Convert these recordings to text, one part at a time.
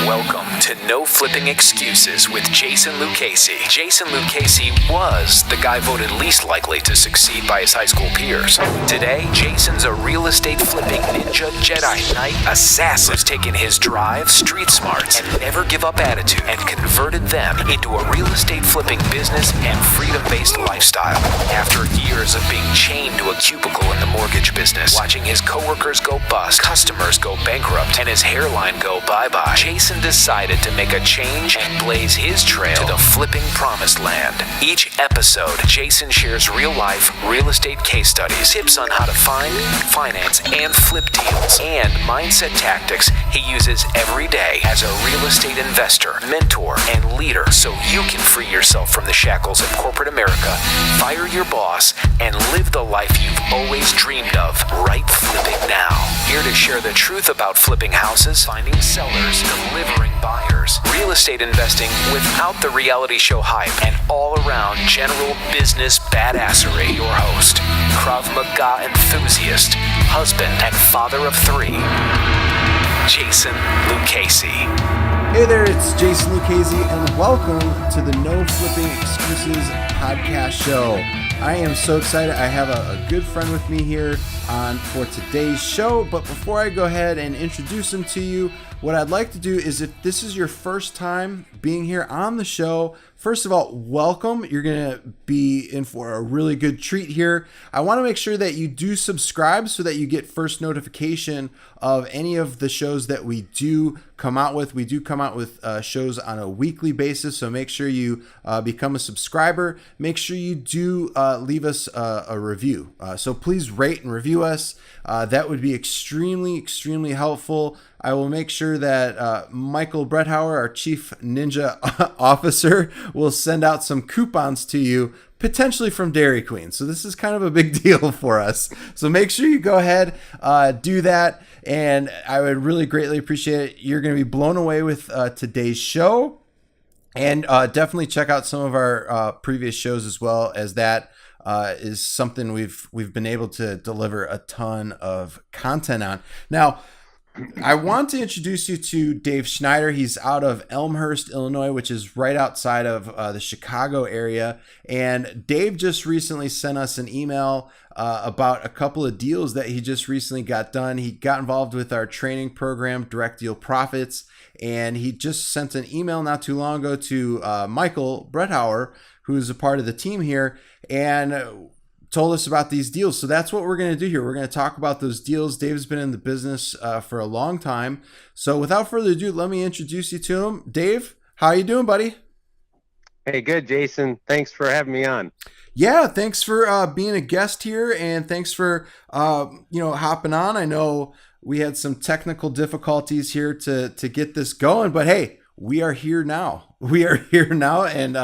Welcome to No Flipping Excuses with Jason Lucchese. Jason Lucchese was the guy voted least likely to succeed by his high school peers. Today, Jason's a real estate flipping ninja Jedi Knight assassin who's taken his drive, street smarts, and never give up attitude and converted them into a real estate flipping business and freedom-based lifestyle. After years of being chained to a cubicle in the mortgage business, watching his coworkers go bust, customers go bankrupt, and his hairline go bye-bye, Jason decided to make a change and blaze his trail to the flipping promised land. Each episode, Jason shares real-life real estate case studies, tips on how to find, finance, and flip deals, and mindset tactics he uses every day as a real estate investor, mentor, and leader so you can free yourself from the shackles of corporate America, fire your boss, and live the life you've always dreamed of, right flipping now. Here to share the truth about flipping houses, finding sellers, delivering buyers, real estate investing without the reality show hype, and all-around general business badassery, your host, Krav Maga enthusiast, husband, and father of three, Jason Lucchese. Hey there, it's Jason Lucchese, and welcome to the No Flipping Excuses podcast show. I am so excited. I have a good friend with me here on for today's show, but before I go ahead and introduce him to you, what I'd like to do is, if this is your first time being here on the show, first of all, welcome. You're going to be in for a really good treat here. I want to make sure that you do subscribe so that you get first notification of any of the shows that we do come out with. We do come out with shows on a weekly basis, so make sure you become a subscriber. Make sure you do leave us a review. So please rate and review us. That would be extremely, extremely helpful. I will make sure that Michael Brethauer, our chief ninja officer, will send out some coupons to you, potentially from Dairy Queen. So this is kind of a big deal for us. So make sure you go ahead, do that. And I would really greatly appreciate it. You're going to be blown away with today's show. And definitely check out some of our previous shows as well, as that is something we've been able to deliver a ton of content on. Now, I want to introduce you to Dave Schneider. He's out of Elmhurst, Illinois, which is right outside of the Chicago area. And Dave just recently sent us an email about a couple of deals that he just recently got done. He got involved with our training program, Direct Deal Profits, and he just sent an email not too long ago to Michael Brethauer, who's a part of the team here, and told us about these deals. So that's what we're going to do here. We're going to talk about those deals. Dave's been in the business for a long time. So without further ado, let me introduce you to him. Dave, how you doing, buddy? Hey, good, Jason. Thanks for having me on. Yeah, thanks for being a guest here, and thanks for hopping on. I know we had some technical difficulties here to get this going, but hey, we are here now. And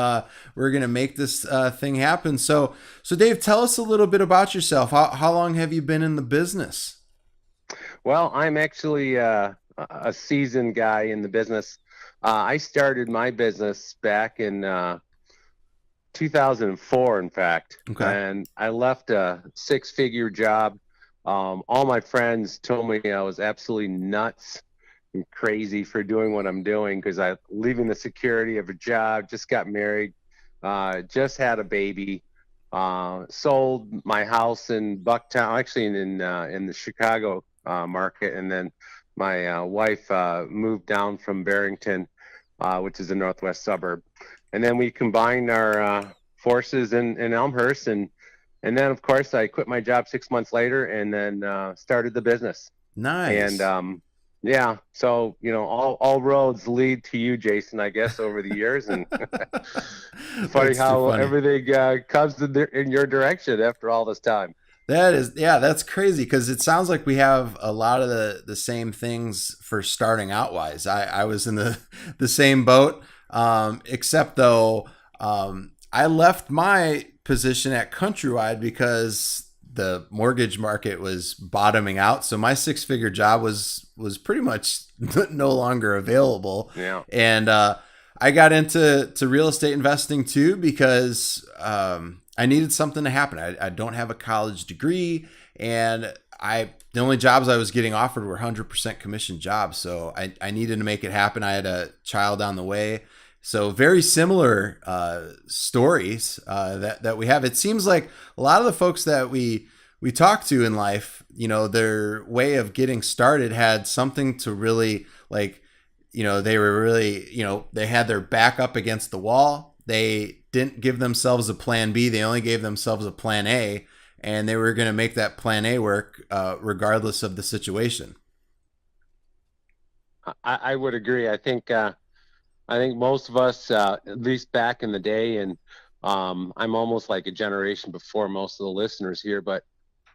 we're going to make this thing happen. So Dave, tell us a little bit about yourself. How long have you been in the business? Well, I'm actually a seasoned guy in the business. I started my business back in 2004, in fact. Okay. And I left a six-figure job. All my friends told me I was absolutely nuts and crazy for doing what I'm doing, because I'm leaving the security of a job, just got married, just had a baby, sold my house in Bucktown, actually in the Chicago market, and then my wife moved down from Barrington, which is a northwest suburb, and then we combined our forces in Elmhurst, and then of course I quit my job 6 months later, and then started the business. Nice. And yeah, so all roads lead to you, Jason, I guess, over the years, and funny how everything comes in your direction after all this time. That's crazy, because it sounds like we have a lot of the same things for starting out wise. I was in the same boat, except though I left my position at Countrywide because the mortgage market was bottoming out. So my six-figure job was pretty much no longer available. Yeah. And I got into real estate investing too, because I needed something to happen. I don't have a college degree, and the only jobs I was getting offered were 100% commission jobs. So I needed to make it happen. I had a child on the way. So very similar stories that we have. It seems like a lot of the folks that we talk to in life, their way of getting started had something to really like, they were really, they had their back up against the wall. They didn't give themselves a plan B. They only gave themselves a plan A, and they were going to make that plan A work regardless of the situation. I would agree. I think most of us, at least back in the day, and I'm almost like a generation before most of the listeners here, but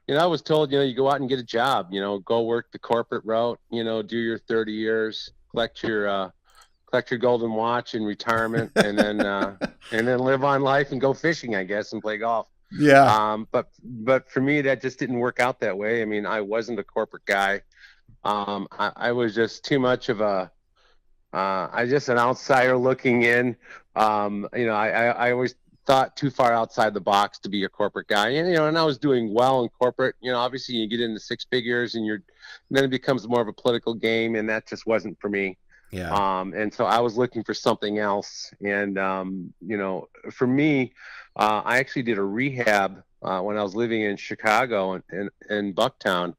I was told, you go out and get a job, go work the corporate route, do your 30 years, collect your golden watch in retirement, and then live on life and go fishing, I guess, and play golf. Yeah. But for me, that just didn't work out that way. I mean, I wasn't a corporate guy. I was just too much of just an outsider looking in. I always thought too far outside the box to be a corporate guy. And I was doing well in corporate. Obviously you get into six figures and then it becomes more of a political game, and that just wasn't for me. Yeah. And so I was looking for something else. And, for me, I actually did a rehab when I was living in Chicago and in Bucktown,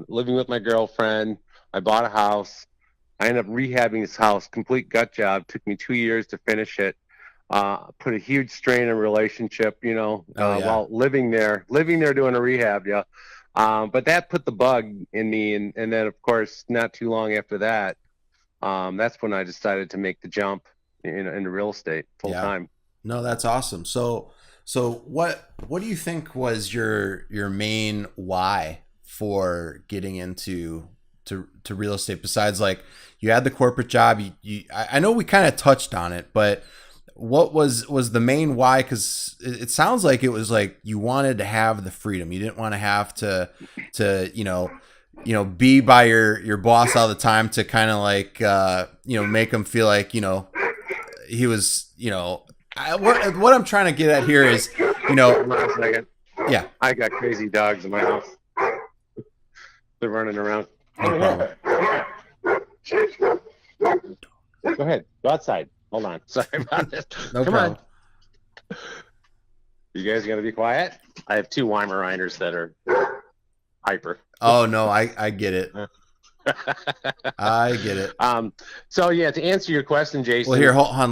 living with my girlfriend. I bought a house. I ended up rehabbing this house, complete gut job. Took me 2 years to finish it. Put a huge strain in relationship, while living there doing a rehab. Yeah. But that put the bug in me. And then of course, not too long after that, that's when I decided to make the jump into real estate full time. No, that's awesome. So what do you think was your main why for getting into real estate, besides like you had the corporate job? I know we kind of touched on it, but what was the main why? Because it sounds like it was like you wanted to have the freedom. You didn't want to have to be by your boss all the time to kind of like make him feel like he was what I'm trying to get at here is Hold on a second. Yeah, I got crazy dogs in my house. They're running around. no problem. Go ahead. Go outside. Hold on. Sorry about this. No Come problem. on. You guys got to be quiet. I have two Weimaraners that are hyper. Oh no, I get it. I get it. So yeah, to answer your question, Jason. Well, here, hold on.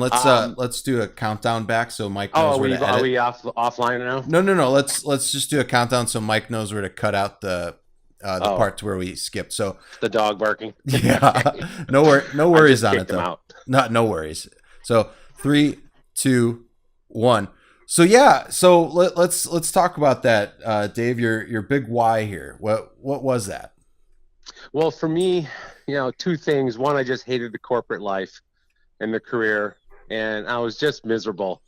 Let's do a countdown back so Mike knows where to edit. Are we offline now? No. Let's just do a countdown so Mike knows where to cut out the part to where we skipped. So the dog barking. Yeah. No worries on it though. No worries. So 3, 2, 1. So yeah, so let's talk about that, Dave. Your big why here. What was that? Well, for me, two things. One, I just hated the corporate life and the career, and I was just miserable.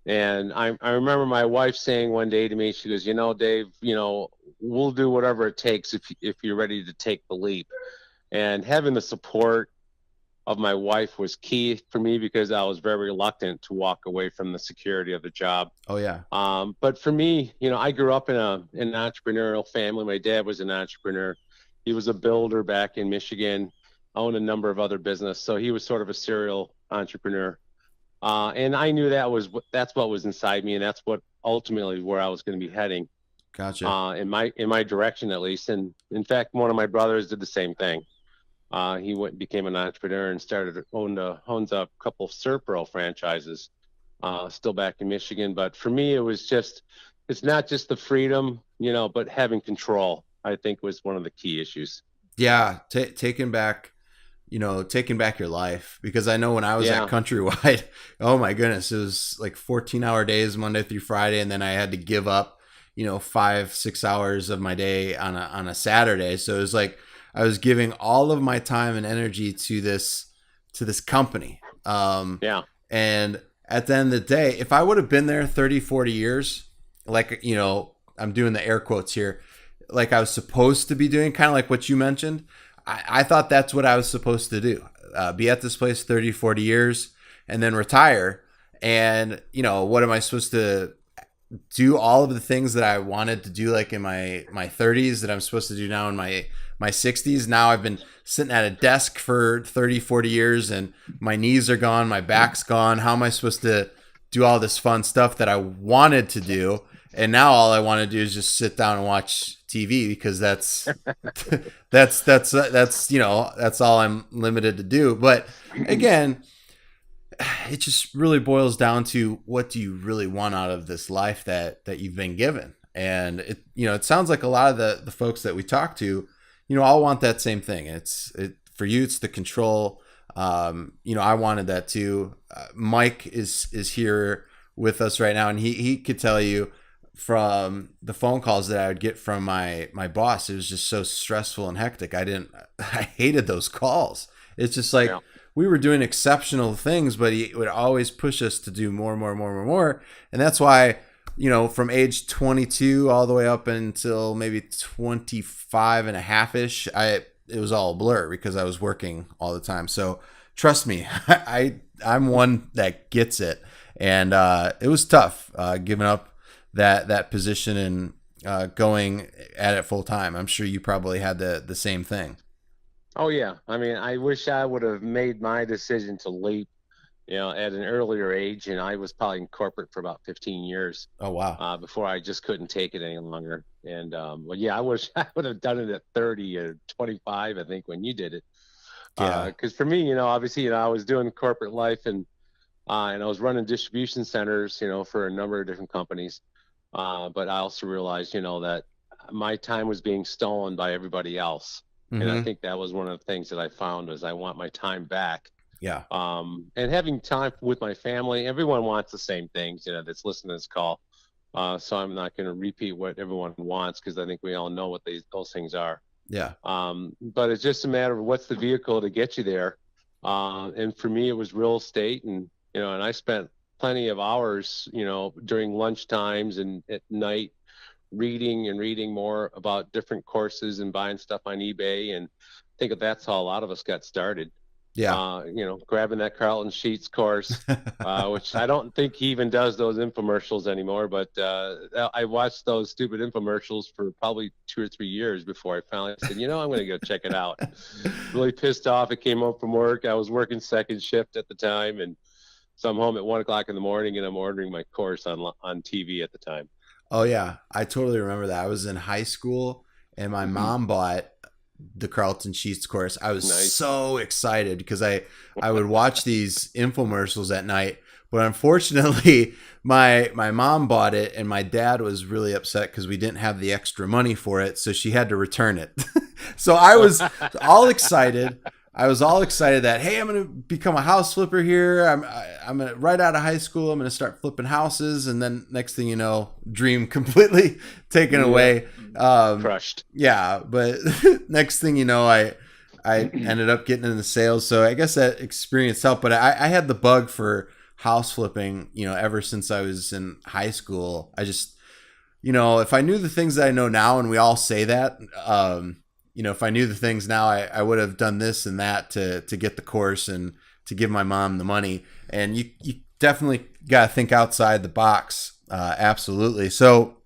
And I remember my wife saying one day to me, she goes, Dave, we'll do whatever it takes if you're ready to take the leap. And having the support of my wife was key for me, because I was very reluctant to walk away from the security of the job. Oh yeah. But for me, I grew up in an entrepreneurial family. My dad was an entrepreneur. He was a builder back in Michigan, owned a number of other businesses. So he was sort of a serial entrepreneur. And I knew that's what was inside me. And that's what ultimately where I was going to be heading. Gotcha. In my direction, at least. And in fact, one of my brothers did the same thing. He became an entrepreneur and owns a couple of Serpro franchises, still back in Michigan. But for me, it's not just the freedom, but having control, I think, was one of the key issues. Yeah. Taking back your life, because I know when I was at Countrywide, oh my goodness, it was like 14-hour days, Monday through Friday. And then I had to give up, 5-6 hours of my day on a Saturday. So it was like, I was giving all of my time and energy to this company. And at the end of the day, if I would have been there 30, 40 years, like, I'm doing the air quotes here, like I was supposed to be doing, kind of like what you mentioned, I thought that's what I was supposed to do. Be at this place 30, 40 years and then retire. And, what am I supposed to do all of the things that I wanted to do, like in my 30s, that I'm supposed to do now in my 60s. Now I've been sitting at a desk for 30, 40 years and my knees are gone, my back's gone. How am I supposed to do all this fun stuff that I wanted to do? And now all I want to do is just sit down and watch TV, because that's that's all I'm limited to do. But again, it just really boils down to, what do you really want out of this life that you've been given? And it sounds like a lot of the folks that we talk to, all want that same thing. For you, it's the control. I wanted that too. Mike is here with us right now, and he could tell you from the phone calls that I would get from my boss, it was just so stressful and hectic. I hated those calls. It's just like, we were doing exceptional things, but he would always push us to do more. And that's why, from age 22 all the way up until maybe 25 and a half-ish, it was all a blur because I was working all the time. So trust me, I'm one that gets it. And it was tough giving up that position and going at it full time. I'm sure you probably had the same thing. Oh yeah. I mean, I wish I would have made my decision to leap, at an earlier age. And I was probably in corporate for about 15 years. Oh, wow. Before I just couldn't take it any longer. And, I wish I would have done it at 30 or 25, I think, when you did it. Yeah. Cause for me, obviously, I was doing corporate life and I was running distribution centers, for a number of different companies. But I also realized, that my time was being stolen by everybody else. And I think that was one of the things that I found, was I want my time back. Yeah. And having time with my family. Everyone wants the same things, that's listening to this call. So I'm not going to repeat what everyone wants, because I think we all know what those things are. Yeah. But it's just a matter of what's the vehicle to get you there. And for me, it was real estate. And, and I spent plenty of hours, during lunch times and at night, reading more about different courses and buying stuff on eBay. And I think that's how a lot of us got started. Yeah. Grabbing that Carlton Sheets course, which I don't think he even does those infomercials anymore. But I watched those stupid infomercials for probably 2 or 3 years before I finally said, I'm going to go check it out. Really pissed off. I came home from work. I was working second shift at the time. And so I'm home at 1 o'clock in the morning and I'm ordering my course on TV at the time. Oh yeah. I totally remember that. I was in high school and my mom bought the Carlton Sheets course. I was so excited because I would watch these infomercials at night, but unfortunately my mom bought it and my dad was really upset because we didn't have the extra money for it. So she had to return it. So I was all excited. That, hey, I'm going to become a house flipper here. I'm going to, right out of high school, I'm going to start flipping houses. And then next thing you know, dream completely taken away. Crushed. Yeah. But next thing you know, I ended up getting into sales. So I guess that experience helped, but I had the bug for house flipping, ever since I was in high school. I just, if I knew the things that I know now, and we all say that, if I knew the things now, I would have done this and that to get the course and to give my mom the money. And you definitely got to think outside the box. Absolutely. So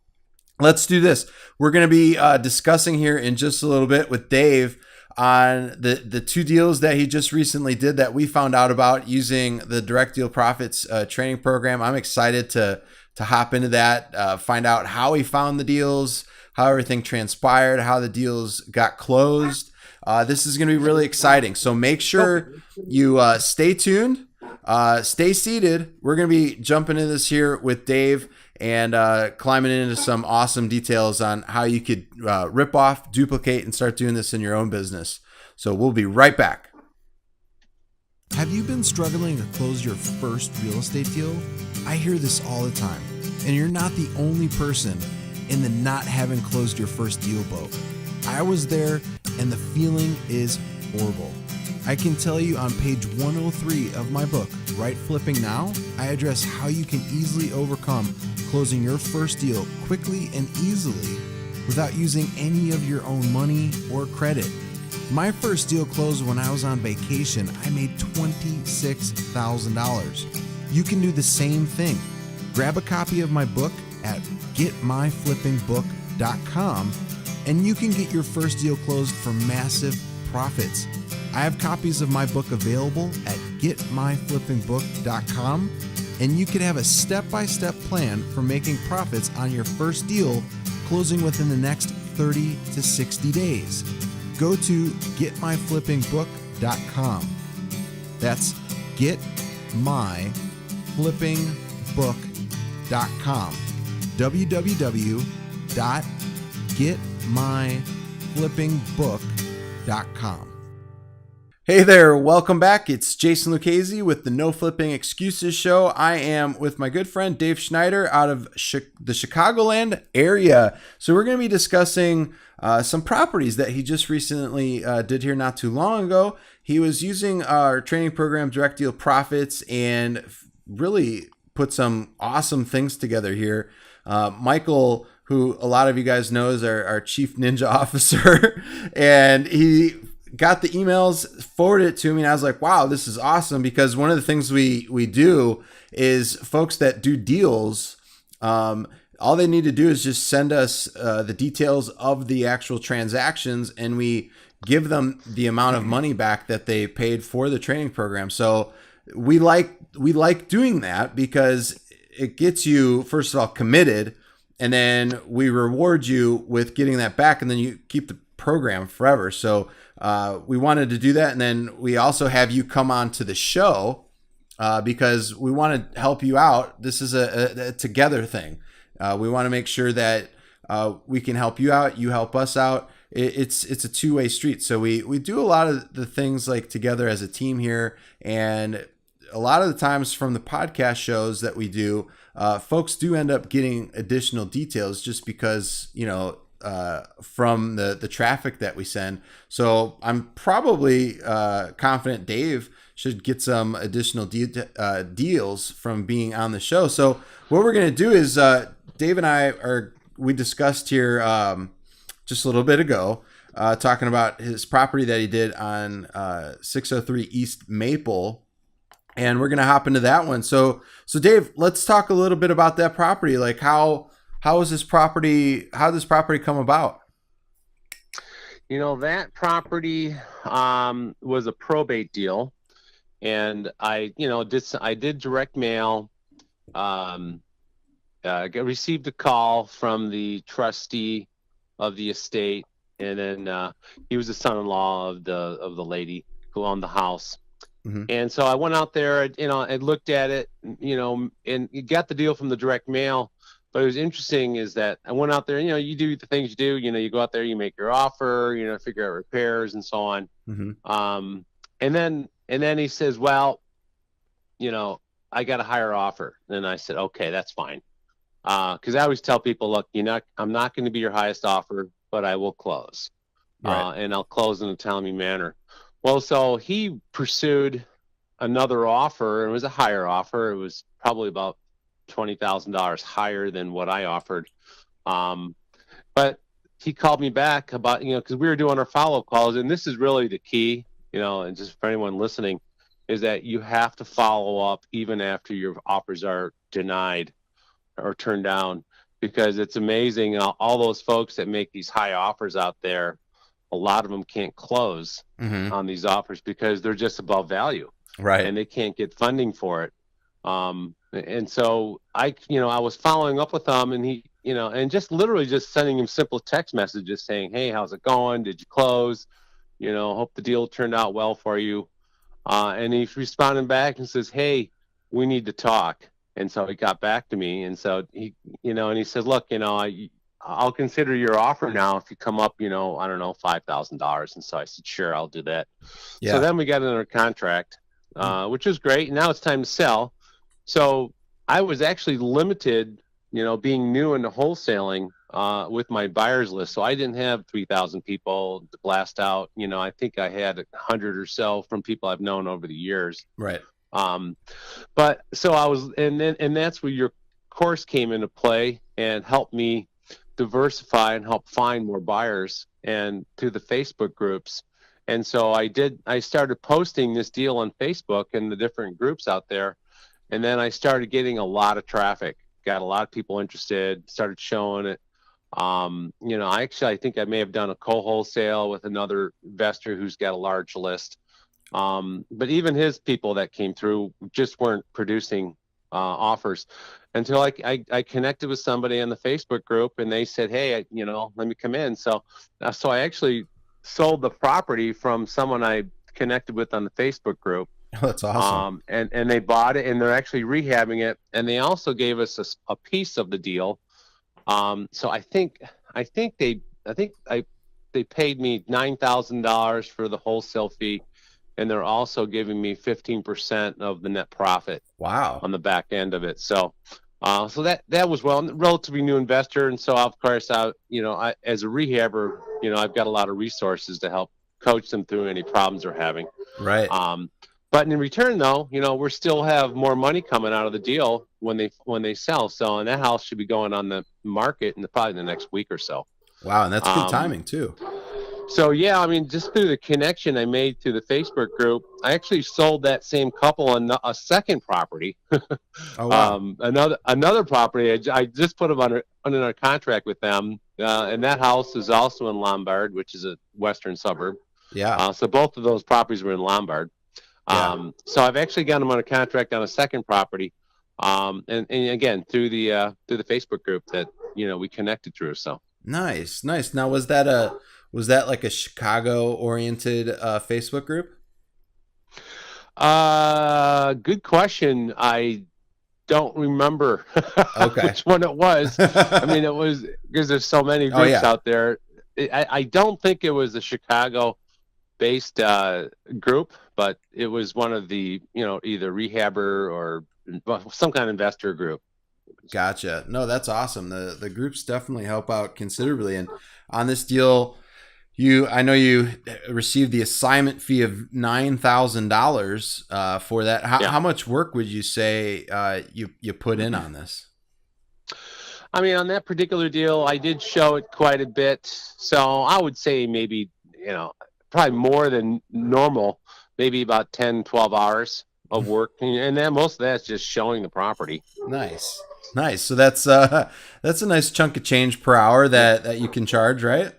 let's do this. We're going to be discussing here in just a little bit with Dave on the 2 deals that he just recently did that we found out about using the Direct Deal Profits training program. I'm excited to hop into that, find out how he found the deals, how everything transpired, how the deals got closed. This is going to be really exciting. So make sure you stay tuned, stay seated. We're going to be jumping into this here with Dave and climbing into some awesome details on how you could rip off, duplicate, and start doing this in your own business. So we'll be right back. Have you been struggling to close your first real estate deal? I hear this all the time, and you're not the only person in the not having closed your first deal boat. I was there, and the feeling is horrible. I can tell you on page 103 of my book, Right Flipping Now, I address how you can easily overcome closing your first deal quickly and easily without using any of your own money or credit. My first deal closed when I was on vacation. I made $26,000. You can do the same thing. Grab a copy of my book at getmyflippingbook.com, and you can get your first deal closed for massive profits. I have copies of my book available at getmyflippingbook.com, and you can have a step-by-step plan for making profits on your first deal, closing within the next 30 to 60 days. Go to getmyflippingbook.com. That's getmyflippingbook.com. www.getmyflippingbook.com. Hey there, welcome back. It's Jason Lucchese with the No Flipping Excuses Show. I am with my good friend Dave Schneider out of the Chicagoland area. So we're going to be discussing some properties that he just recently did here not too long ago. He was using our training program, Direct Deal Profits, and really put some awesome things together here. Michael, who a lot of you guys know is our chief ninja officer, and he got the emails, forwarded it to me, and I was like, wow, this is awesome, because one of the things we do is folks that do deals, all they need to do is just send us the details of the actual transactions, and we give them the amount of money back that they paid for the training program. So we like doing that because it gets you, first of all, committed, and then we reward you with getting that back, and then you keep the program forever. So we wanted to do that, and then we also have you come on to the show because we want to help you out. This is a together thing. We want to make sure that we can help you out, you help us out. It's a two-way street. So we do a lot of the things like together as a team here, and a lot of the times from the podcast shows that we do, folks do end up getting additional details just because, from the traffic that we send. So I'm probably confident Dave should get some additional deals from being on the show. So what we're going to do is Dave and we discussed here just a little bit ago, talking about his property that he did on 603 East Maple. And we're going to hop into that one. So Dave, let's talk a little bit about that property. Like how did this property come about? That property was a probate deal, and I did direct mail. Received a call from the trustee of the estate, and then he was the son-in-law of the lady who owned the house. Mm-hmm. And so I went out there, and looked at it, and you got the deal from the direct mail. But it was interesting is that I went out there, you do the things you do, you go out there, you make your offer, figure out repairs and so on. Mm-hmm. And then he says, well, I got a higher offer. And I said, okay, that's fine. Cause I always tell people, look, I'm not going to be your highest offer, but I will close. Right. And I'll close in a timely manner. Well, so he pursued another offer, and it was a higher offer. It was probably about $20,000 higher than what I offered. But he called me back about, because we were doing our follow-up calls, and this is really the key, and just for anyone listening, is that you have to follow up even after your offers are denied or turned down, because it's amazing. All those folks that make these high offers out there, a lot of them can't close mm-hmm. on these offers because they're just above value. Right. And they can't get funding for it. And so I was following up with him, and he, and just literally just sending him simple text messages saying, hey, how's it going? Did you close? Hope the deal turned out well for you. And he's responding back and says, hey, we need to talk. And so he got back to me. And so he, and he said, look, I'll consider your offer now if you come up, I don't know, $5,000. And so I said, sure, I'll do that. Yeah. So then we got under contract, which was great. And now it's time to sell. So I was actually limited, being new into wholesaling with my buyers list. So I didn't have 3,000 people to blast out. I think I had 100 or so from people I've known over the years. Right. But so I was, and that's where your course came into play and helped me diversify and help find more buyers and through the Facebook groups. And so I started posting this deal on Facebook and the different groups out there. And then I started getting a lot of traffic, got a lot of people interested, started showing it. I think I may have done a co-wholesale with another investor who's got a large list. But even his people that came through just weren't producing offers until I connected with somebody in the Facebook group, and they said, hey, let me come in. So I actually sold the property from someone I connected with on the Facebook group. That's awesome. And they bought it, and they're actually rehabbing it, and they also gave us a piece of the deal. So I think they paid me $9,000 for the wholesale fee, and they're also giving me 15% of the net profit. Wow. On the back end of it. So that was I'm a relatively new investor, and so of course I as a rehabber, I've got a lot of resources to help coach them through any problems they're having. Right. But in return, though, we still have more money coming out of the deal when they sell. So, and that house should be going on the market probably the next week or so. Wow, and that's good timing too. So yeah, just through the connection I made through the Facebook group, I actually sold that same couple a second property. Oh wow. Another property. I just put them under contract with them, and that house is also in Lombard, which is a western suburb. Yeah. So both of those properties were in Lombard. Yeah. So I've actually got them under contract on a second property, and again through the Facebook group that we connected through. So nice. Now, was that like a Chicago oriented Facebook group? Good question. I don't remember which one it was. It was because there's so many groups out there. I don't think it was a Chicago based group, but it was one of the either rehabber or some kind of investor group. Gotcha. No, that's awesome. The groups definitely help out considerably. And on this deal, I know you received the assignment fee of $9,000 for that. How much work would you say you put in on this? On that particular deal, I did show it quite a bit. So I would say maybe probably more than normal, maybe about 10, 12 hours of work. And then most of that's just showing the property. Nice. So that's a nice chunk of change per hour that you can charge, right?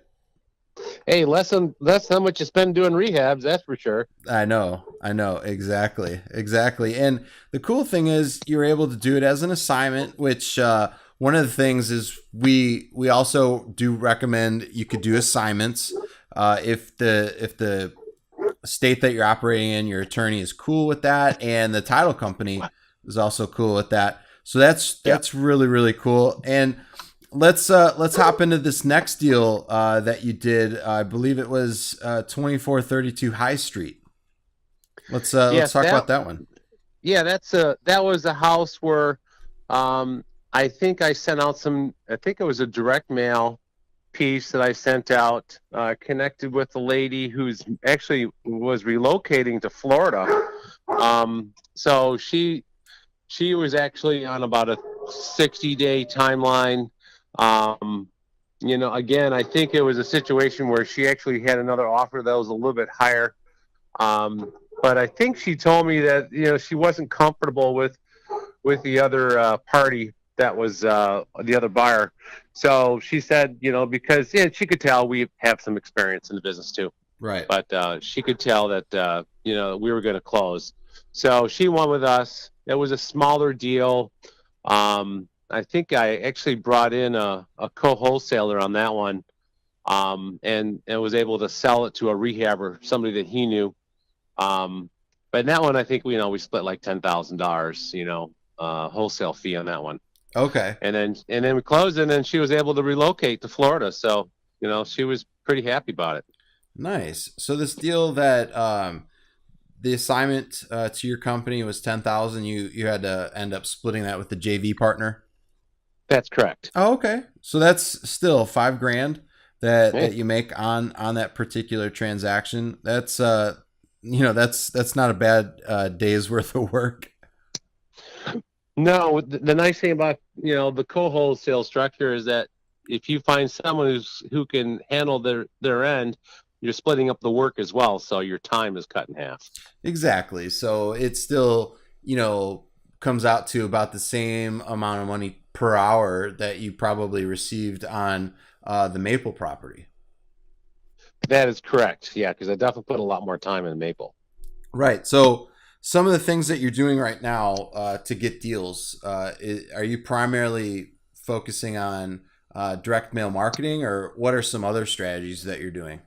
Hey, less than how much you spend doing rehabs, that's for sure. I know. Exactly. And the cool thing is you're able to do it as an assignment, which one of the things is we also do recommend you could do assignments. If the state that you're operating in, your attorney is cool with that, and the title company is also cool with that. So that's really, really cool. And let's hop into this next deal that you did. I believe it was 2432 High Street. Let's talk about that one. Yeah, that was a house where I think I sent out I think it was a direct mail piece that I sent out, connected with a lady who's actually was relocating to Florida. So she was actually on about a 60-day timeline. Again, I think it was a situation where she actually had another offer that was a little bit higher. But I think she told me that, she wasn't comfortable with the other party that was the other buyer. So she said, because she could tell we have some experience in the business too. Right. But she could tell that, we were going to close. So she went with us. It was a smaller deal. I think I actually brought in a co-wholesaler on that one, and was able to sell it to a rehabber, somebody that he knew. But in that one, I think we split like $10,000, wholesale fee on that one. Okay. And then we closed, and then she was able to relocate to Florida. So she was pretty happy about it. Nice. So this deal that the assignment to your company was $10,000. You had to end up splitting that with the JV partner. That's correct. Oh, okay. So that's still $5,000 that you make on that particular transaction. That's that's not a bad day's worth of work. No, the nice thing about the co-wholesale structure is that if you find someone who can handle their end, you're splitting up the work as well, so your time is cut in half. Exactly. So it still comes out to about the same amount of money per hour that you probably received on the Maple property. That is correct. Yeah, because I definitely put a lot more time in Maple. Right. So some of the things that you're doing right now to get deals, are you primarily focusing on direct mail marketing, or what are some other strategies that you're doing?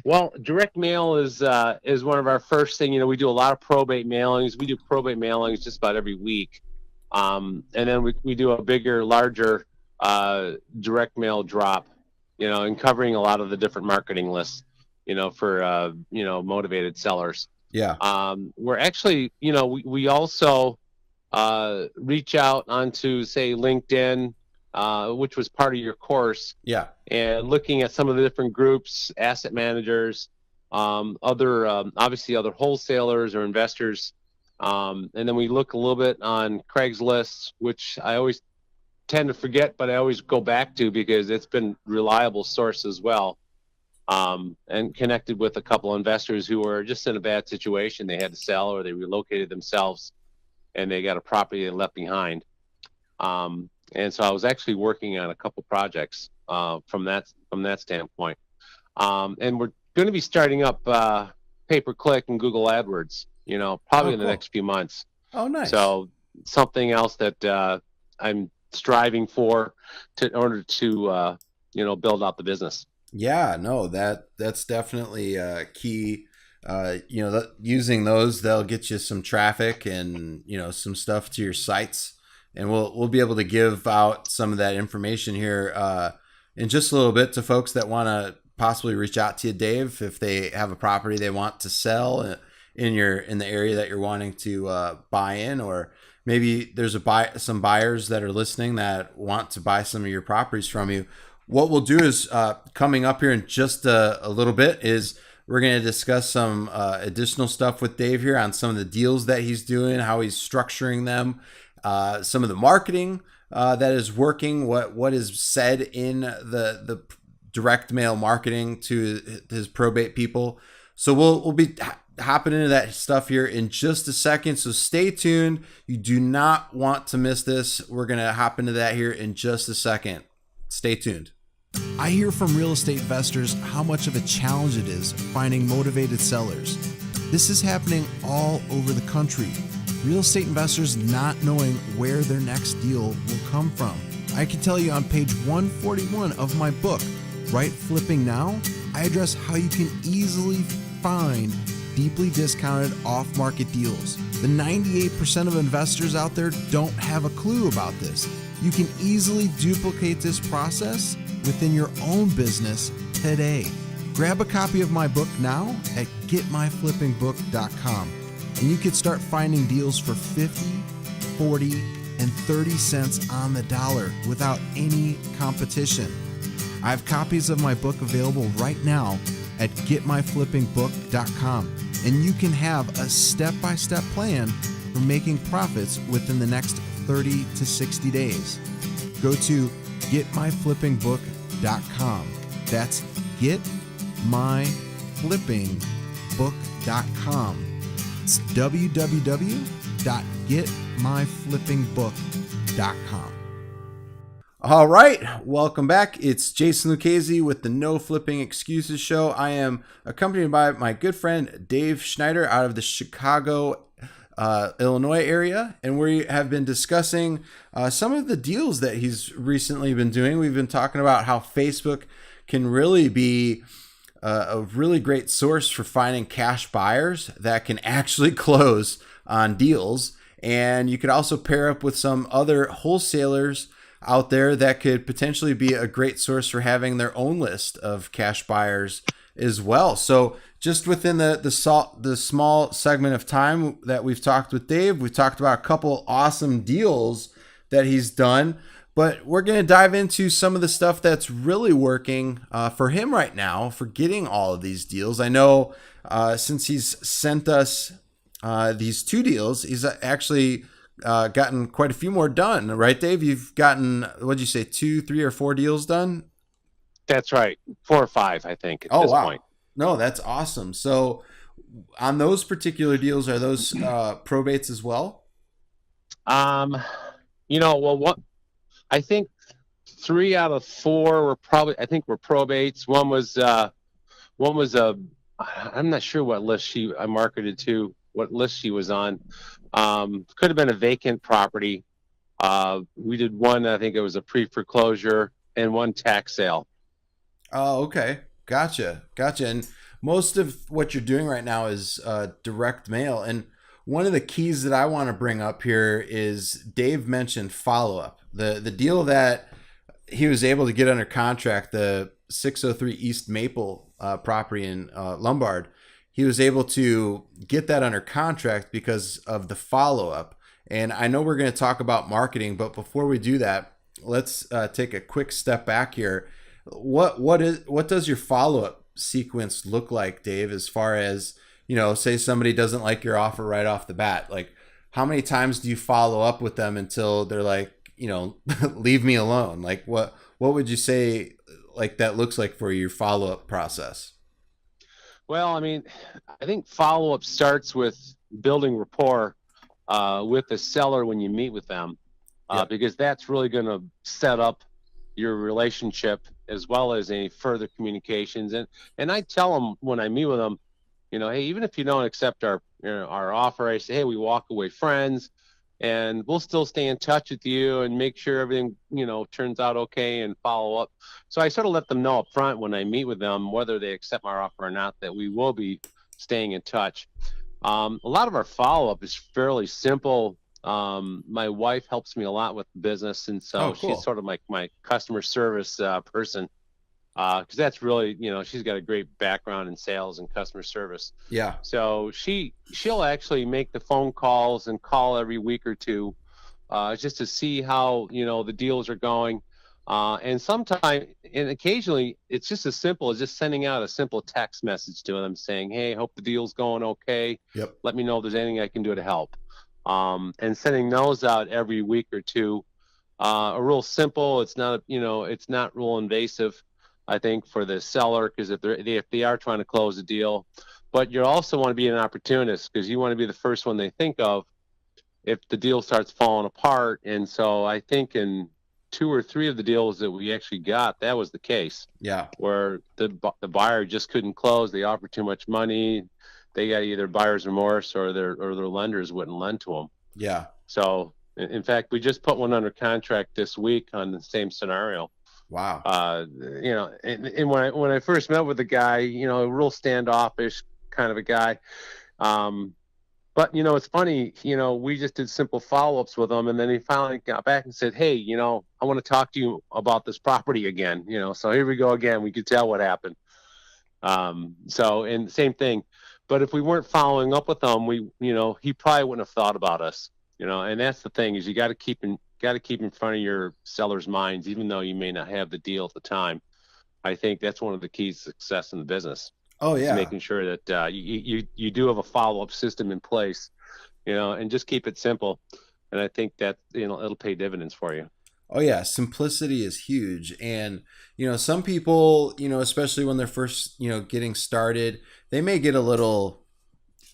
Well, direct mail is one of our first thing. We do a lot of probate mailings. We do probate mailings just about every week, and then we do a larger direct mail drop. And covering a lot of the different marketing lists. For motivated sellers. Yeah. We're actually, we also reach out onto, say, LinkedIn, which was part of your course. Yeah. And looking at some of the different groups, asset managers, obviously other wholesalers or investors. And then we look a little bit on Craigslist, which I always tend to forget, but I always go back to because it's been reliable source as well. And connected with a couple of investors who were just in a bad situation. They had to sell, or they relocated themselves, and they got a property they left behind. And so I was actually working on a couple projects from that standpoint. And we're going to be starting up pay-per-click and Google AdWords, probably in the next few months. Oh, nice. So something else that I'm striving for in order to build out the business. Yeah, no, that's definitely key. Using those, they'll get you some traffic and some stuff to your sites, and we'll be able to give out some of that information here in just a little bit to folks that want to possibly reach out to you, Dave, if they have a property they want to sell in the area that you're wanting to buy in, or maybe there's some buyers that are listening that want to buy some of your properties from you. What we'll do is coming up here in just a little bit is we're going to discuss some additional stuff with Dave here on some of the deals that he's doing, how he's structuring them, some of the marketing that is working, what is said in the direct mail marketing to his probate people. So we'll be hopping into that stuff here in just a second. So stay tuned. You do not want to miss this. We're going to hop into that here in just a second. Stay tuned. I hear from real estate investors how much of a challenge it is finding motivated sellers. This is happening all over the country. Real estate investors not knowing where their next deal will come from. I can tell you on page 141 of my book, Right Flipping Now, I address how you can easily find deeply discounted off-market deals. The 98% of investors out there don't have a clue about this. You can easily duplicate this process within your own business today. Grab a copy of my book now at getmyflippingbook.com, and you can start finding deals for 50, 40, and 30 cents on the dollar without any competition. I have copies of my book available right now at getmyflippingbook.com, and you can have a step-by-step plan for making profits within the next 30 to 60 days. Go to getmyflippingbook.com. That's getmyflippingbook.com. It's www.getmyflippingbook.com. All right, welcome back. It's Jason Lucchese with the No Flipping Excuses Show. I am accompanied by my good friend Dave Schneider out of the Chicago, Illinois area, and we have been discussing some of the deals that he's recently been doing. We've been talking about how Facebook can really be a really great source for finding cash buyers that can actually close on deals, and you could also pair up with some other wholesalers out there that could potentially be a great source for having their own list of cash buyers as well. So just within the small segment of time that we've talked with Dave, we've talked about a couple awesome deals that he's done, but we're going to dive into some of the stuff that's really working for him right now for getting all of these deals. I know since he's sent us these two deals, he's actually gotten quite a few more done, right, Dave? You've gotten, what'd you say, 2, 3, or 4 deals done? That's right. 4 or 5, I think, at this point. No, that's awesome. So on those particular deals, are those probates as well? Well, I think 3 out of 4 were probably, I think, were probates. One was I'm not sure what list I marketed to, what list she was on. Could have been a vacant property. We did one, I think it was a pre-foreclosure, and one tax sale. Oh, okay. Gotcha. And most of what you're doing right now is direct mail. And one of the keys that I want to bring up here is Dave mentioned follow up. The deal that he was able to get under contract, the 603 East Maple property in Lombard, he was able to get that under contract because of the follow up. And I know we're going to talk about marketing, but before we do that, let's take a quick step back here. What does your follow up sequence look like, Dave? As far as, say somebody doesn't like your offer right off the bat, like how many times do you follow up with them until they're like, leave me alone? Like what would you say like that looks like for your follow up process? Well, I mean, I think follow up starts with building rapport with the seller when you meet with them, Yep. because that's really going to set up your relationship as well as any further communications. And I tell them when I meet with them, hey, even if you don't accept our offer, I say, hey, we walk away friends, and we'll still stay in touch with you and make sure everything turns out okay and follow up. So I sort of let them know up front when I meet with them, whether they accept my offer or not, that we will be staying in touch. A lot of our follow up is fairly simple. My wife helps me a lot with the business, and so Oh, cool. she's sort of like my customer service person, because that's really, she's got a great background in sales and customer service. Yeah. So she'll actually make the phone calls and call every week or two, just to see how the deals are going. And sometimes, and occasionally, it's just as simple as just sending out a simple text message to them saying, hey, hope the deal's going okay. Yep. Let me know if there's anything I can do to help. And sending those out every week or two, are real simple. It's not, it's not real invasive, I think, for the seller, because if they are trying to close a deal. But you also want to be an opportunist, because you want to be the first one they think of if the deal starts falling apart. And so I think in 2 or 3 of the deals that we actually got, that was the case. Yeah. Where the buyer just couldn't close. They offered too much money. They got either buyer's remorse, or their lenders wouldn't lend to them. Yeah. So in fact, we just put one under contract this week on the same scenario. Wow. And when I first met with the guy, real standoffish kind of a guy. But it's funny, we just did simple follow-ups with him, and then he finally got back and said, hey, I want to talk to you about this property again. So here we go again. We could tell what happened. And same thing. But if we weren't following up with him, he probably wouldn't have thought about us. And that's the thing, is you got to keep in front of your sellers' minds, even though you may not have the deal at the time. I think that's one of the keys to success in the business. Oh yeah. Making sure that you do have a follow-up system in place, and just keep it simple. And I think that it'll pay dividends for you. Oh yeah, simplicity is huge. And some people, especially when they're first, getting started, they may get a little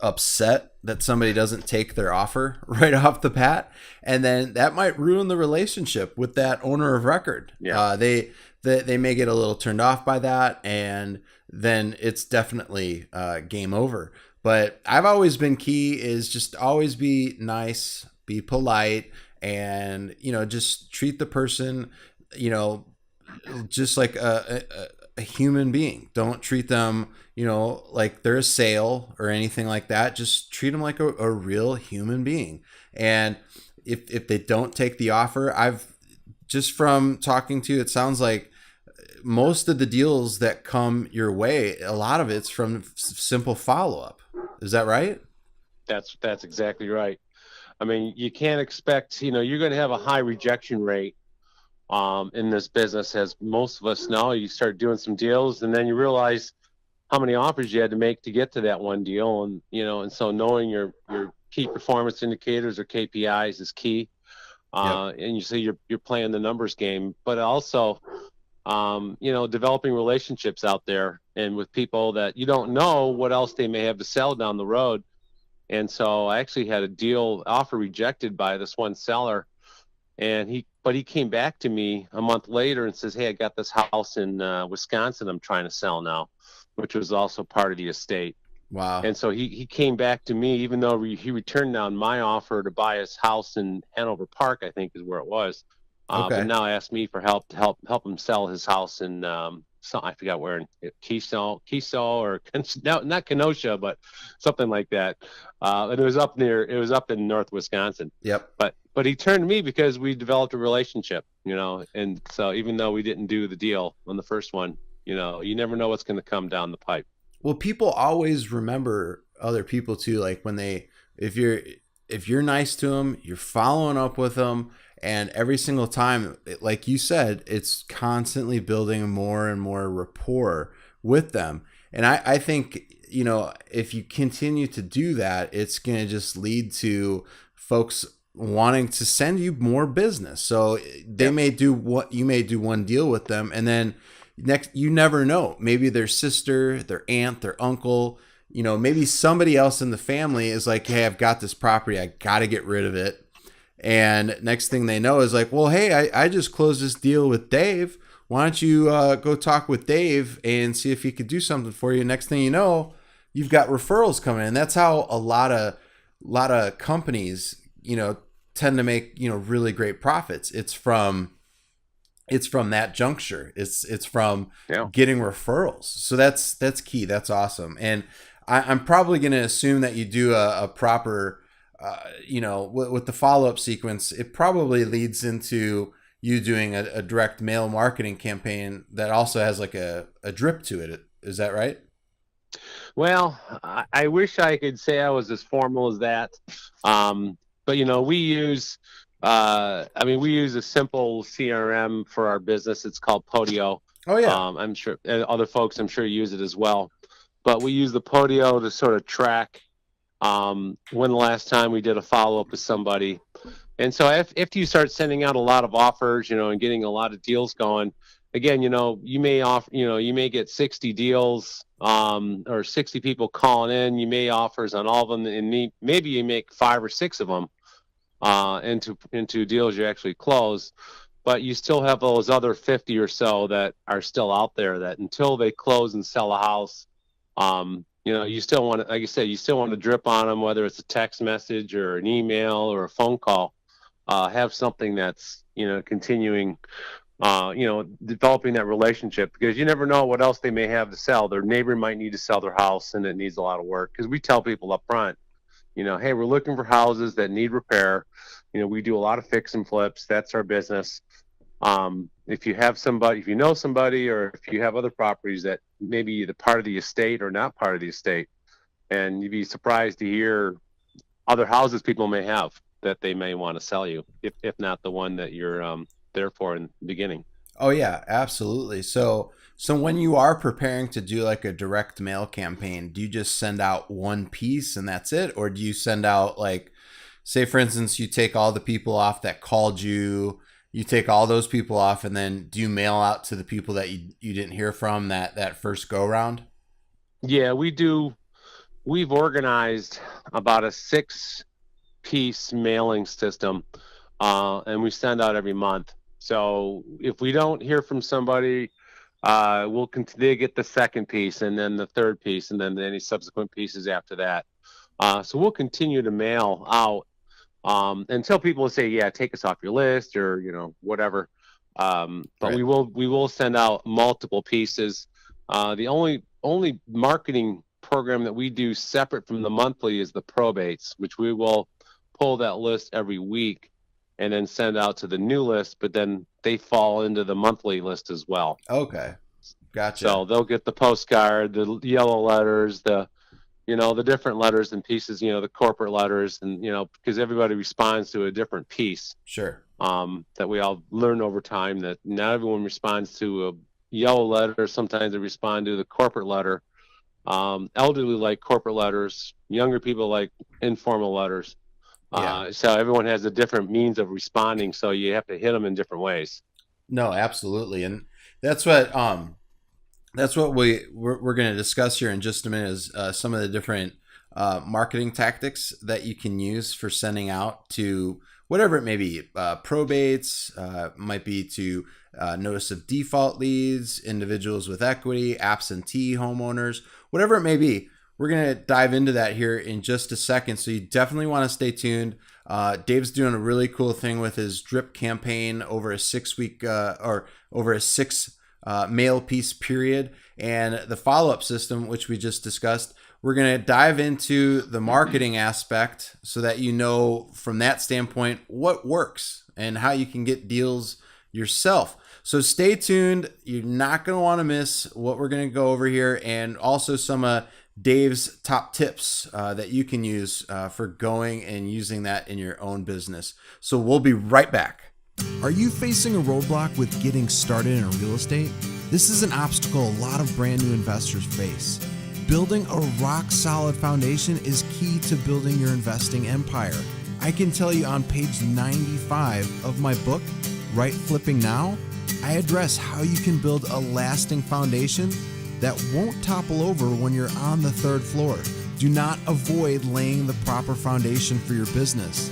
upset that somebody doesn't take their offer right off the bat, and then that might ruin the relationship with that owner of record. Yeah. They may get a little turned off by that, and then it's definitely game over. But I've always been key is just always be nice, be polite, and just treat the person just like a human being. Don't treat them like they're a sale or anything like that. Just treat them like a real human being. And if they don't take the offer, I've just from talking to you, it sounds like most of the deals that come your way, a lot of it's from simple follow-up. Is that right? That's exactly right. I mean, you can't expect, you're going to have a high rejection rate in this business, as most of us know. You start doing some deals, and then you realize how many offers you had to make to get to that one deal. And, and so knowing your key performance indicators or KPIs is key. Yep. And you say you're playing the numbers game, but also, developing relationships out there and with people that you don't know what else they may have to sell down the road. And so I actually had a deal offer rejected by this one seller. But he came back to me a month later and says, "Hey, I got this house in Wisconsin I'm trying to sell now," which was also part of the estate. Wow. And so he came back to me, even though he returned down my offer to buy his house in Hanover Park, I think is where it was. But now asked me for help to help him sell his house in I forgot where, in Keystone, or no, not Kenosha, but something like that. And it was up in North Wisconsin. Yep. But he turned to me because we developed a relationship, and so even though we didn't do the deal on the first one, you never know what's going to come down the pipe. Well, people always remember other people too. Like when if you're nice to them, you're following up with them, and every single time, like you said, it's constantly building more and more rapport with them. And I think, if you continue to do that, it's going to just lead to folks wanting to send you more business. So you may do one deal with them, and then next, you never know. Maybe their sister, their aunt, their uncle, maybe somebody else in the family is like, "Hey, I've got this property. I got to get rid of it." And next thing they know is like, "Well, hey, I just closed this deal with Dave. Why don't you go talk with Dave and see if he could do something for you?" Next thing you know, you've got referrals coming in. That's how a lot of companies, tend to make, really great profits. It's from that juncture. It's from getting referrals. So that's key. That's awesome. And I'm probably going to assume that you do a proper, with the follow-up sequence, it probably leads into you doing a direct mail marketing campaign that also has like a drip to it. Is that right? Well, I wish I could say I was as formal as that. But we use we use a simple CRM for our business. It's called Podio. Oh yeah. I'm sure other folks use it as well. But we use the Podio to sort of track when the last time we did a follow-up with somebody. And so if you start sending out a lot of offers, and getting a lot of deals going, again, you may get 60 deals or 60 people calling in. You may offers on all of them, and maybe you make 5 or 6 of them into deals you actually close. But you still have those other 50 or so that are still out there that until they close and sell a house, you still want to, like you said, you still want to drip on them, whether it's a text message or an email or a phone call. Have something that's, continuing, developing that relationship, because you never know what else they may have to sell. Their neighbor might need to sell their house and it needs a lot of work, because we tell people up front, hey, we're looking for houses that need repair. We do a lot of fix and flips. That's our business. If you know somebody, or if you have other properties that maybe either part of the estate or not part of the estate, and you'd be surprised to hear other houses people may have that they may want to sell you, if not the one that you're there for in the beginning. Oh yeah, absolutely. So when you are preparing to do like a direct mail campaign, do you just send out one piece and that's it? Or do you send out, like, say for instance, you take all the people off that called you, you take all those people off, and then do you mail out to the people that you didn't hear from that first go round? Yeah, we do. We've organized about a 6-piece mailing system, and we send out every month. So if we don't hear from somebody, they get the second piece, and then the third piece, and then any subsequent pieces after that. So we'll continue to mail out until people say, "Yeah, take us off your list," or whatever. But Right. we will send out multiple pieces. The only marketing program that we do separate from the monthly is the probates, which we will pull that list every week and then send out to the new list, but then they fall into the monthly list as well. Okay. Gotcha. So they'll get the postcard, the yellow letters, the different letters and pieces, the corporate letters, and, because everybody responds to a different piece. Sure. That we all learn over time, that not everyone responds to a yellow letter. Sometimes they respond to the corporate letter. Elderly like corporate letters, younger people like informal letters. Yeah. So everyone has a different means of responding, so you have to hit them in different ways. No, absolutely. And that's what we're going to discuss here in just a minute, is some of the different marketing tactics that you can use for sending out to whatever it may be, probates, might be to notice of default leads, individuals with equity, absentee homeowners, whatever it may be. We're going to dive into that here in just a second. So you definitely want to stay tuned. Dave's doing a really cool thing with his drip campaign over a 6-week or over a 6 mail piece period, and the follow-up system, which we just discussed. We're going to dive into the marketing aspect so that you know from that standpoint what works and how you can get deals yourself. So stay tuned. You're not going to want to miss what we're going to go over here, and also some Dave's top tips that you can use for going and using that in your own business. So we'll be right back. Are you facing a roadblock with getting started in real estate? This is an obstacle a lot of brand new investors face. Building a rock solid foundation is key to building your investing empire. I can tell you on page 95 of my book, Right Flipping Now, I address how you can build a lasting foundation that won't topple over when you're on the 3rd floor. Do not avoid laying the proper foundation for your business.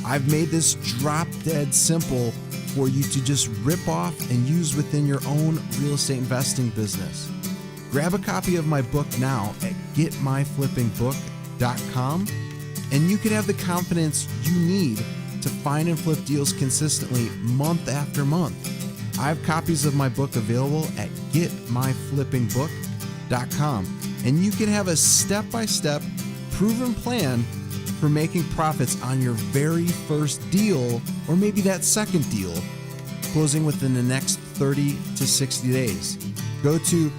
I've made this drop dead simple for you to just rip off and use within your own real estate investing business. Grab a copy of my book now at getmyflippingbook.com, and you can have the confidence you need to find and flip deals consistently month after month. I have copies of my book available at getmyflippingbook.com, and you can have a step-by-step proven plan for making profits on your very first deal, or maybe that second deal, closing within the next 30 to 60 days. Go to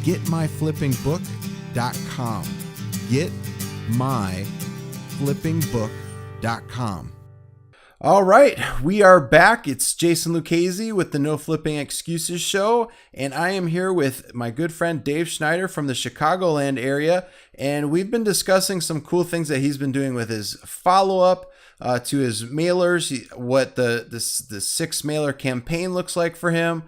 getmyflippingbook.com. Getmyflippingbook.com. All right, we are back. It's Jason Lucchese with the No Flipping Excuses show, and I am here with my good friend Dave Schneider from the Chicagoland area, and we've been discussing some cool things that he's been doing with his follow-up to his mailers, what the 6 mailer campaign looks like for him.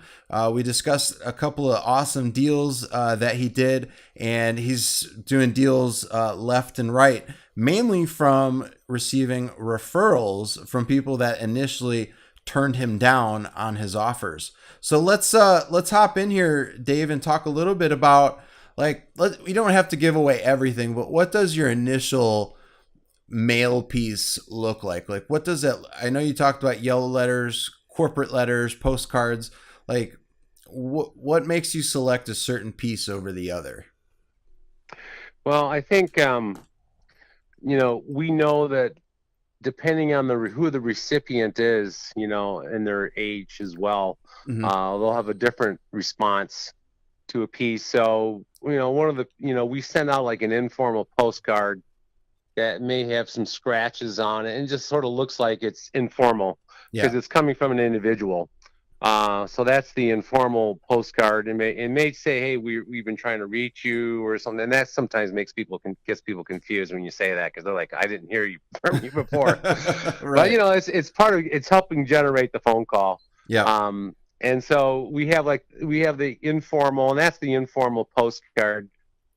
We discussed a couple of awesome deals that he did, and he's doing deals left and right, mainly from receiving referrals from people that initially turned him down on his offers. So let's hop in here, Dave, and talk a little bit about, we don't have to give away everything, but what does your initial mail piece look like? Like, what does that, I know you talked about yellow letters, corporate letters, postcards, like what makes you select a certain piece over the other? Well, I think, we know that depending on who the recipient is, and their age as well, they'll have a different response to a piece. So, we send out like an informal postcard that may have some scratches on it and just sort of looks like it's informal because it's coming from an individual. So that's the informal postcard. It may say, hey, we've been trying to reach you or something. And that sometimes gets people confused when you say that, because they're like, I didn't hear you from you before. Right. But it's helping generate the phone call. Yeah. And so we have the informal, and that's the informal postcard.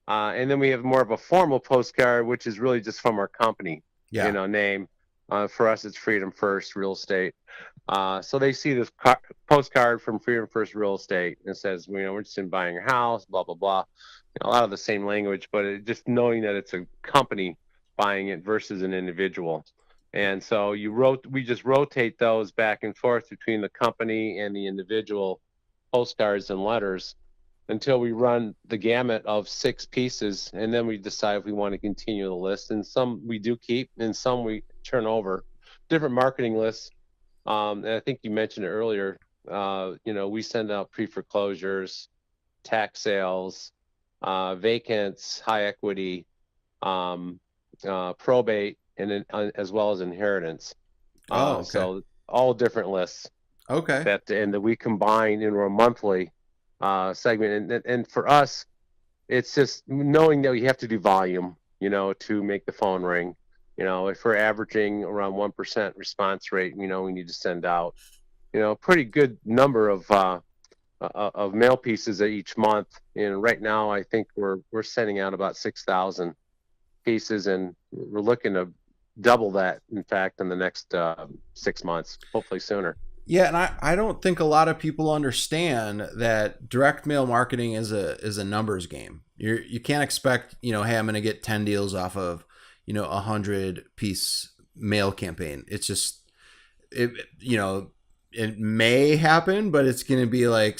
And then we have more of a formal postcard, which is really just from our company, name. For us, it's Freedom First Real Estate. So they see this postcard from Freedom First Real Estate, and it says, we're interested in buying your house, blah, blah, blah. A lot of the same language, but just knowing that it's a company buying it versus an individual. And so we just rotate those back and forth between the company and the individual postcards and letters until we run the gamut of 6 pieces, and then we decide if we want to continue the list. And some we do keep, and some we turn over. Different marketing lists. And I think you mentioned it earlier. We send out pre-foreclosures, tax sales, vacants, high equity, probate, and then, as well as inheritance. Okay. So all different lists. Okay. That we combine into a monthly segment. And for us, it's just knowing that we have to do volume, to make the phone ring. If we're averaging around 1% response rate, we need to send out, a pretty good number of mail pieces each month. And right now, I think we're sending out about 6,000 pieces, and we're looking to double that, in fact, in the next 6 months, hopefully sooner. Yeah, and I don't think a lot of people understand that direct mail marketing is a numbers game. You can't expect, hey, I'm going to get 10 deals off of, 100-piece mail campaign. It's just, it may happen, but it's going to be like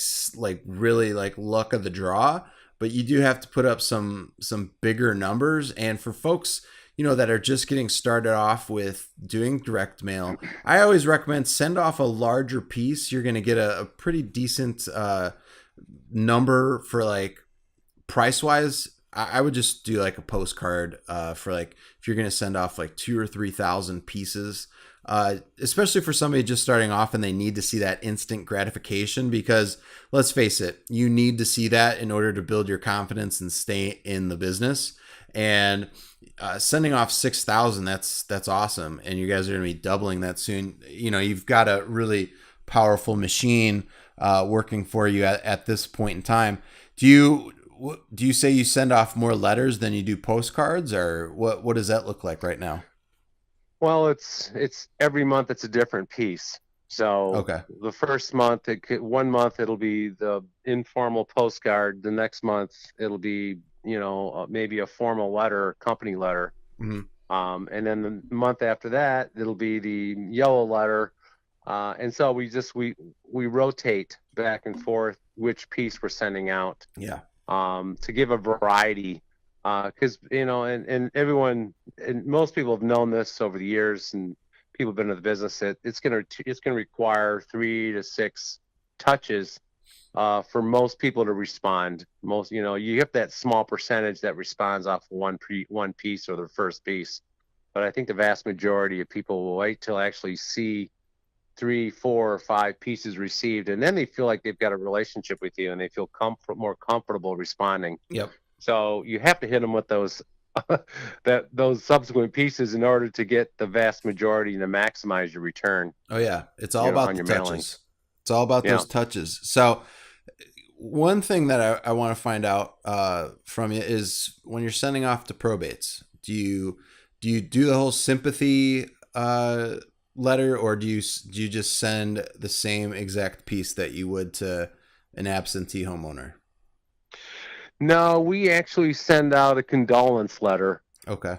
really like luck of the draw. But you do have to put up some bigger numbers. And for folks, that are just getting started off with doing direct mail, I always recommend send off a larger piece. You're going to get a pretty decent number for like price wise. I would just do like a postcard for like, if you're going to send off like 2,000 or 3,000 pieces, especially for somebody just starting off and they need to see that instant gratification, because let's face it, you need to see that in order to build your confidence and stay in the business. And sending off 6,000, that's awesome. And you guys are going to be doubling that soon. You've got a really powerful machine working for you at this point in time. Do you say you send off more letters than you do postcards, or what does that look like right now? Well, it's every month it's a different piece. So okay, the first month, 1 month it'll be the informal postcard. The next month it'll be maybe a formal letter, company letter. Mm-hmm. And then the month after that it'll be the yellow letter. And so we rotate back and forth which piece we're sending out. Yeah. To give a variety, because and everyone and most people have known this over the years, and people have been in the business, that it's gonna require 3 to 6 touches for most people to respond. Most you have that small percentage that responds off one piece or the first piece, but I think the vast majority of people will wait till actually see 3, 4, or 5 pieces received, and then they feel like they've got a relationship with you, and they feel more comfortable responding. Yep. So you have to hit them with those those subsequent pieces in order to get the vast majority to maximize your return. Oh yeah, it's all about the touches. Mailings. It's all about those touches. So one thing that I want to find out from you is, when you're sending off to probates, do you do the whole sympathy letter, or do you just send the same exact piece that you would to an absentee homeowner? No, we actually send out a condolence letter. Okay.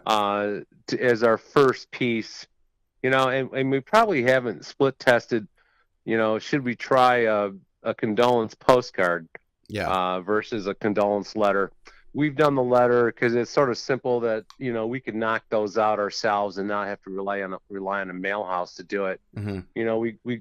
As our first piece, and we probably haven't split tested, should we try a condolence postcard versus a condolence letter. We've done the letter because it's sort of simple that, we can knock those out ourselves and not have to rely on a mail house to do it. Mm-hmm.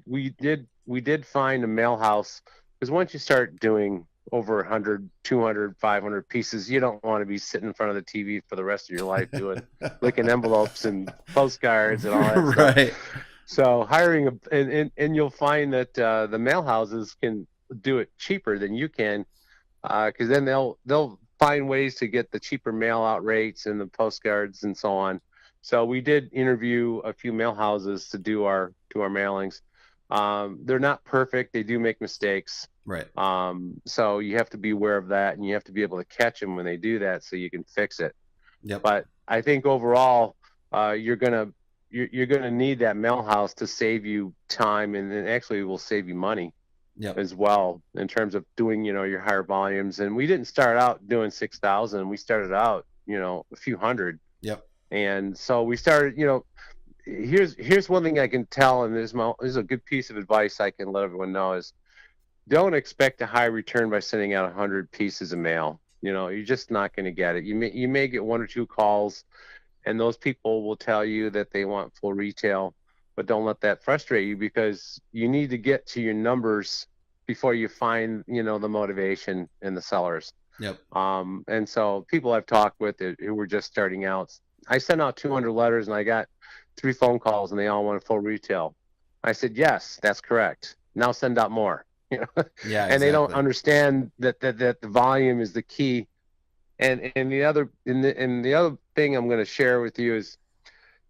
We did find a mail house, because once you start doing over 100, 200, 500 pieces, you don't want to be sitting in front of the TV for the rest of your life doing licking envelopes and postcards and all that right. stuff. So hiring and you'll find that the mail houses can do it cheaper than you can, because then they'll find ways to get the cheaper mail out rates and the postcards and so on. So we did interview a few mail houses to do our mailings. They're not perfect. They do make mistakes. Right. So you have to be aware of that, and you have to be able to catch them when they do that, so you can fix it. Yep. But I think overall, you're gonna need that mail house to save you time, and it actually will save you money. Yep. As well, in terms of doing, your higher volumes. And we didn't start out doing 6,000. We started out, a few hundred. Yep. And so we started, here's one thing I can tell, and this is a good piece of advice I can let everyone know, is don't expect a high return by sending out 100 pieces of mail. You're just not going to get it. You may get 1 or 2 calls, and those people will tell you that they want full retail. But don't let that frustrate you, because you need to get to your numbers before you find, the motivation in the sellers. Yep. And so people I've talked with who were just starting out, I sent out 200 letters and I got 3 phone calls, and they all wanted full retail. I said, yes, that's correct. Now send out more. Yeah. Exactly. And they don't understand that the volume is the key. And the other thing I'm going to share with you is,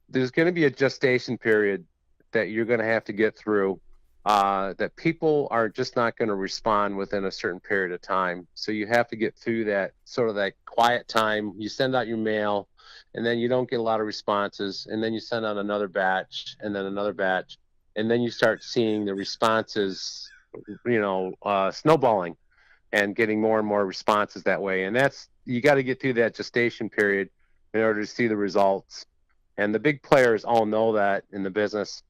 there's going to be a gestation period that you're going to have to get through that people are just not going to respond within a certain period of time. So you have to get through that sort of that quiet time. You send out your mail, and then you don't get a lot of responses, and then you send out another batch, and then another batch, and then you start seeing the responses, snowballing and getting more and more responses that way. And you got to get through that gestation period in order to see the results. And the big players all know that in the business.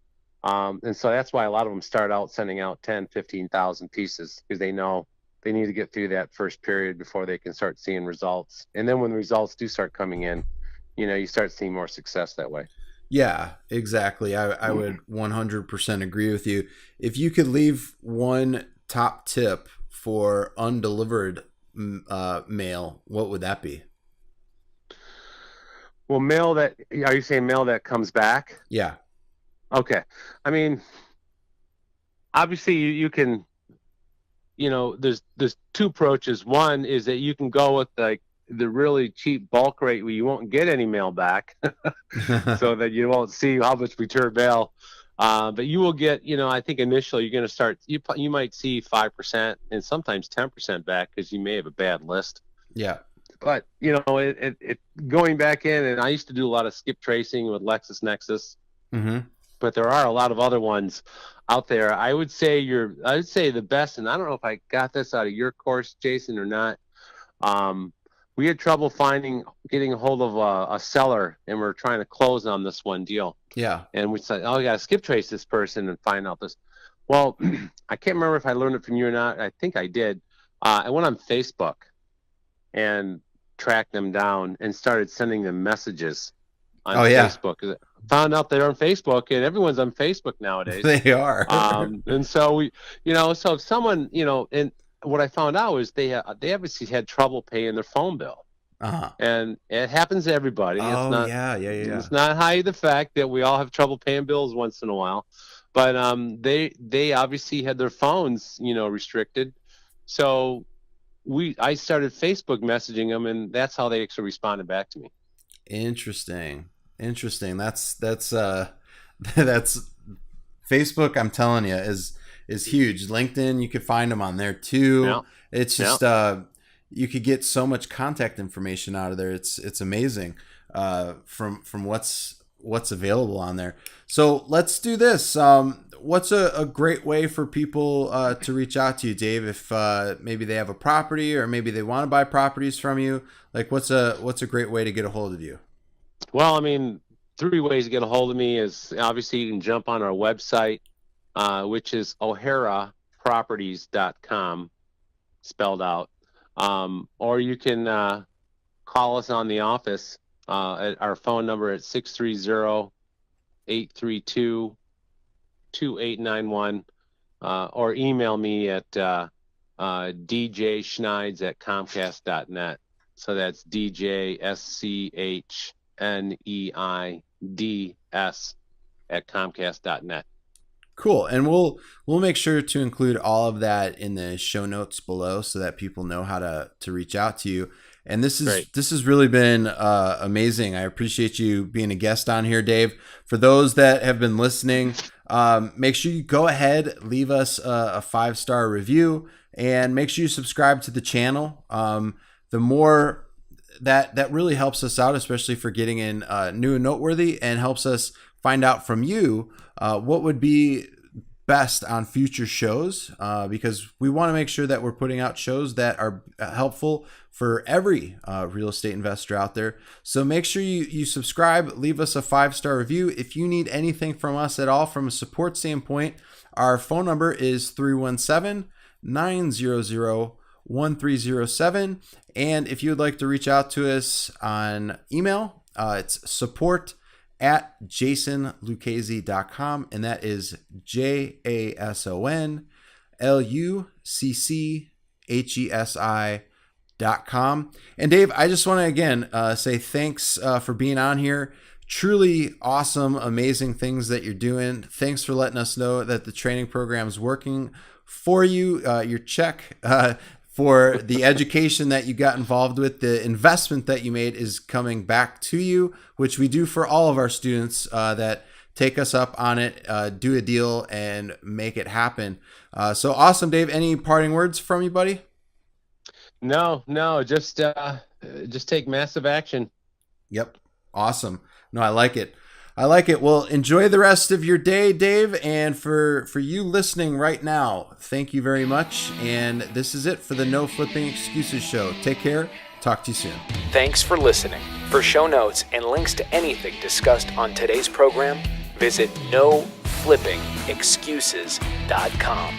And so that's why a lot of them start out sending out 10, 15,000 pieces, because they know they need to get through that first period before they can start seeing results. And then when the results do start coming in, you start seeing more success that way. Yeah, exactly. I would 100% agree with you. If you could leave one top tip for undelivered mail, what would that be? Well, are you saying mail that comes back? Yeah. Okay. I mean, obviously you can, there's two approaches. One is that you can go with like the really cheap bulk rate where you won't get any mail back so that you won't see how much return mail. But you will get, I think initially you're going to start, you might see 5% and sometimes 10% back because you may have a bad list. Yeah. But, it going back in, and I used to do a lot of skip tracing with LexisNexis. Mm-hmm. But there are a lot of other ones out there. I would say the best, and I don't know if I got this out of your course, Jason, or not. We had trouble getting a hold of a seller, and we're trying to close on this one deal. Yeah. And we said, we got to skip trace this person and find out this. Well, I can't remember if I learned it from you or not. I think I did. I went on Facebook and tracked them down and started sending them messages on Facebook. Found out they're on Facebook, and everyone's on Facebook nowadays. They are. And so so if someone, and what I found out was they obviously had trouble paying their phone bill. Uh-huh. And it happens to everybody. Yeah. It's not hiding the fact that we all have trouble paying bills once in a while, but they obviously had their phones, restricted. So I started Facebook messaging them, and that's how they actually responded back to me. Interesting. That's Facebook. I'm telling you is huge. LinkedIn, you could find them on there too. Yeah. It's just you could get so much contact information out of there. It's amazing from what's available on there. So let's do this. What's a great way for people to reach out to you, Dave? If maybe they have a property or maybe they want to buy properties from you, like what's a great way to get a hold of you? Well, I mean, 3 ways to get a hold of me is obviously you can jump on our website, which is o'haraproperties.com, spelled out. Or you can call us on the office at our phone number at 630-832-2891, or email me at djschneids@comcast.net. So that's DJSCHNEIDS@comcast.net. Cool. And we'll make sure to include all of that in the show notes below so that people know how to reach out to you. And this has really been amazing. I appreciate you being a guest on here, Dave. For those that have been listening, make sure you go ahead, leave us a 5-star review, and make sure you subscribe to the channel. The more that really helps us out, especially for getting in new and noteworthy, and helps us find out from you what would be best on future shows, because we want to make sure that we're putting out shows that are helpful for every real estate investor out there. So make sure you subscribe, leave us a 5-star review. If you need anything from us at all from a support standpoint, our phone number is 317-900-1307. And if you would like to reach out to us on email, it's support@jasonluchesi.com, and that is JASONLUCCHESI.com. And Dave, I just want to again say thanks for being on here. Truly awesome, amazing things that you're doing. Thanks for letting us know that the training program is working for you. Your check for the education that you got involved with, the investment that you made is coming back to you, which we do for all of our students that take us up on it, do a deal, and make it happen. So awesome, Dave. Any parting words from you, buddy? No, just take massive action. Yep. Awesome. No, I like it. Well, enjoy the rest of your day, Dave. And for you listening right now, thank you very much. And this is it for the No Flipping Excuses show. Take care. Talk to you soon. Thanks for listening. For show notes and links to anything discussed on today's program, visit noflippingexcuses.com.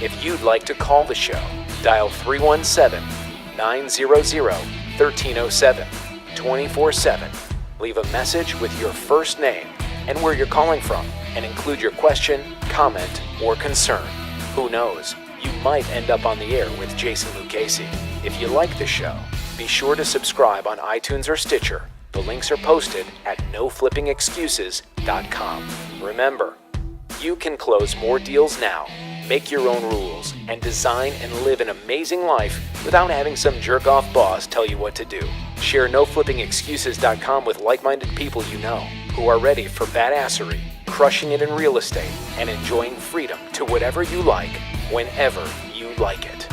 If you'd like to call the show, dial 317-900-1307, 24/7. Leave a message with your first name and where you're calling from, and include your question, comment, or concern. Who knows? You might end up on the air with Jason Lucchese. If you like the show, be sure to subscribe on iTunes or Stitcher. The links are posted at noflippingexcuses.com. Remember, you can close more deals now, make your own rules, and design and live an amazing life without having some jerk-off boss tell you what to do. Share noflippingexcuses.com with like-minded people you know who are ready for badassery, crushing it in real estate, and enjoying freedom to whatever you like, whenever you like it.